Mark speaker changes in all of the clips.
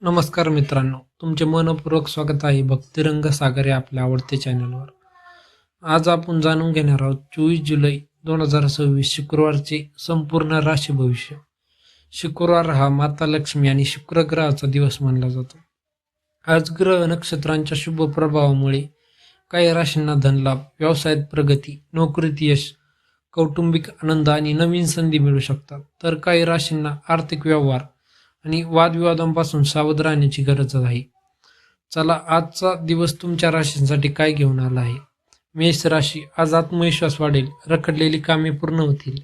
Speaker 1: नमस्कार मित्रांनो, तुमचे मनपूर्वक स्वागत आहे भक्तिरंग सागर या आपल्या आवडत्या चॅनलवर. आज आपण जाणून घेणार आहोत 24 जुलै 2026 शुक्रवारचे संपूर्ण राशी भविष्य. शुक्रवार हा माता लक्ष्मी आणि शुक्र ग्रहाचा दिवस मानला जातो. आज ग्रह नक्षत्रांच्या शुभ प्रभावामुळे काही राशींना धनलाभ, व्यवसायात प्रगती, नोकरीत यश, कौटुंबिक आनंद आणि नवीन संधी मिळू शकतात. तर काही राशींना आर्थिक व्यवहार आणि वादविवादांपासून सावध राहण्याची गरज आहे. चला आजचा दिवस तुमच्या राशींसाठी काय घेऊन आला आहे. मेष राशी, आज आत्मविश्वास वाढेल, रखडलेली कामे पूर्ण होतील,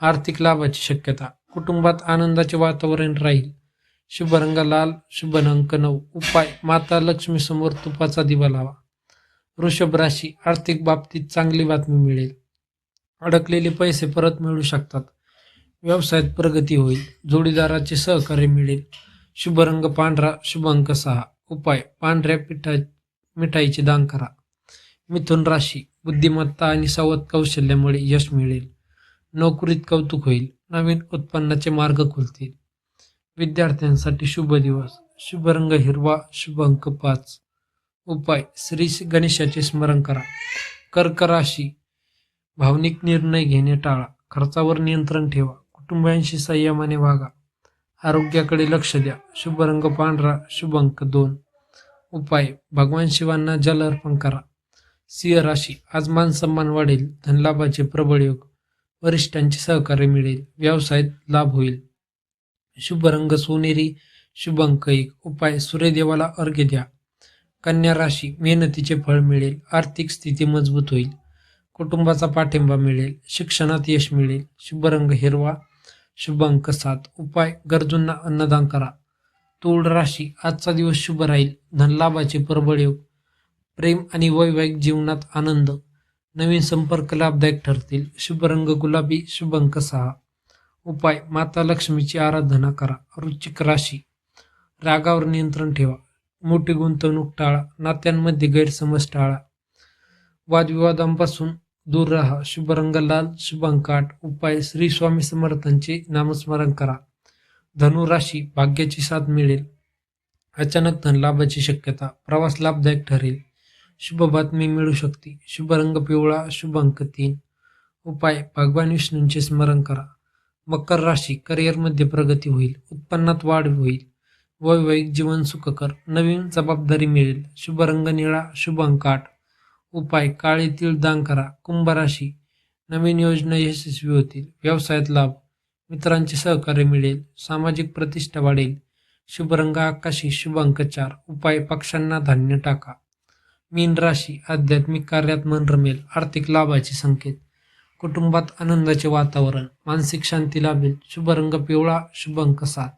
Speaker 1: आर्थिक लाभाची शक्यता, कुटुंबात आनंदाचे वातावरण राहील. शुभ रंग लाल, शुभ अंक 9. उपाय, माता लक्ष्मी समोर तुपाचा दिवा लावा. वृषभ राशी, आर्थिक बाबतीत चांगली बातमी मिळेल, अडकलेले पैसे परत मिळू शकतात, व्यवसायात प्रगती होईल, जोडीदाराचे सहकार्य मिळेल. शुभ रंग पांढरा, शुभ अंक 6. उपाय, पांढऱ्या मिठाईचे दान करा. मिथुन राशी, बुद्धिमत्ता आणि संवाद कौशल्यामुळे यश मिळेल, नोकरीत कौतुक होईल, नवीन उत्पन्नाचे मार्ग खुलतील. विद्यार्थ्यांसाठी शुभ दिवस, शुभ रंग हिरवा, शुभ अंक 5. उपाय, श्री गणेशाचे स्मरण करा. कर्क राशी, भावनिक निर्णय घेणे टाळा, खर्चावर नियंत्रण ठेवा, कुटुंबियांशी संयमाने वागा, आरोग्याकडे लक्ष द्या. शुभ रंग पांढरा, शुभ अंक 2. उपाय, भगवान शिवांना जल अर्पण करा. सिंह राशी, आज मान सन्मान वाढेल, धनलाभाचे प्रबळ योग, वरिष्ठांचे सहकार्य मिळेल, व्यवसायात लाभ होईल. शुभ रंग सोनेरी, शुभ अंक 1. उपाय, सूर्यदेवाला अर्घ्य द्या. कन्या राशी, मेहनतीचे फळ मिळेल, आर्थिक स्थिती मजबूत होईल, कुटुंबाचा पाठिंबा मिळेल, शिक्षणात यश मिळेल. शुभ रंग हिरवा, शुभ अंक 7. उपाय, गरजूंना अन्नदान करा. तूळ राशी, आजचा दिवस शुभ राहील, धनलाभाचे प्रबळ योग, प्रेम आणि वैवाहिक जीवनात आनंद, नवीन संपर्क लाभदायक ठरतील. शुभ रंग गुलाबी, शुभ अंक 6. उपाय, माता लक्ष्मीची आराधना करा. वृश्चिक राशी, रागावर नियंत्रण ठेवा, मोठी गुंतवणूक टाळा, नात्यांमध्ये गैरसमज टाळा, वादविवादांपासून दूर राहा. शुभ रंग लाल, शुभ अंक 8. उपाय, श्री स्वामी समर्थांचे नामस्मरण करा. धनु राशी, भाग्याची साथ मिळेल, अचानक धनलाभाची शक्यता, प्रवास लाभदायक ठरेल, शुभ बातमी मिळू शकते. शुभ रंग पिवळा, शुभ अंक 3. उपाय, भगवान विष्णूंचे स्मरण करा. मकर राशी, करिअरमध्ये प्रगती होईल, उत्पन्नात वाढ होईल, वैवाहिक जीवन सुखकर, नवीन जबाबदारी मिळेल. शुभ रंग निळा, शुभ अंक 8. उपाय, काळे तीळ दान करा. कुंभ राशी, नवीन योजना यशस्वी होतील, व्यवसायात लाभ, मित्रांचे सहकार्य मिळेल, सामाजिक प्रतिष्ठा वाढेल. शुभ रंग आकाशी, शुभ अंक 4. उपाय, पक्ष्यांना धान्य टाका. मीन राशी, आध्यात्मिक कार्यात मन रमेल, आर्थिक लाभाचे संकेत, कुटुंबात आनंदाचे वातावरण, मानसिक शांती लाभेल. शुभ रंग पिवळा, शुभ अंक 7.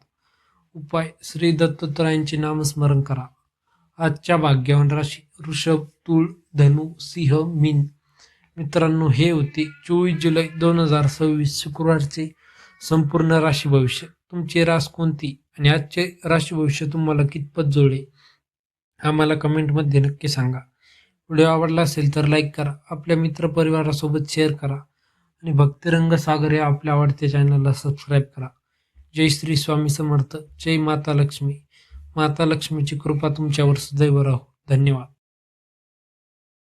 Speaker 1: उपाय, श्री दत्तात्रयांचे नामस्मरण करा. आजच्या भाग्यवान राशी वृषभ, तूळ, धनु, सिंह, मीन. मित्रांनो, हे होते 24 जुलै 2026 शुक्रवारचे संपूर्ण राशी भविष्य. तुमची रास कोणती आणि आजचे राशी भविष्य तुम्हाला कितपत जुळले आम्हाला कमेंटमध्ये नक्की सांगा. व्हिडिओ आवडला असेल तर लाईक करा, आपल्या मित्रपरिवारासोबत शेअर करा आणि भक्तिरंग सागर या आपल्या आवडत्या चॅनलला सबस्क्राईब करा. जय श्री स्वामी समर्थ, जय माता लक्ष्मी. माता लक्ष्मीची कृपा तुमच्यावर सदैव राहो. धन्यवाद.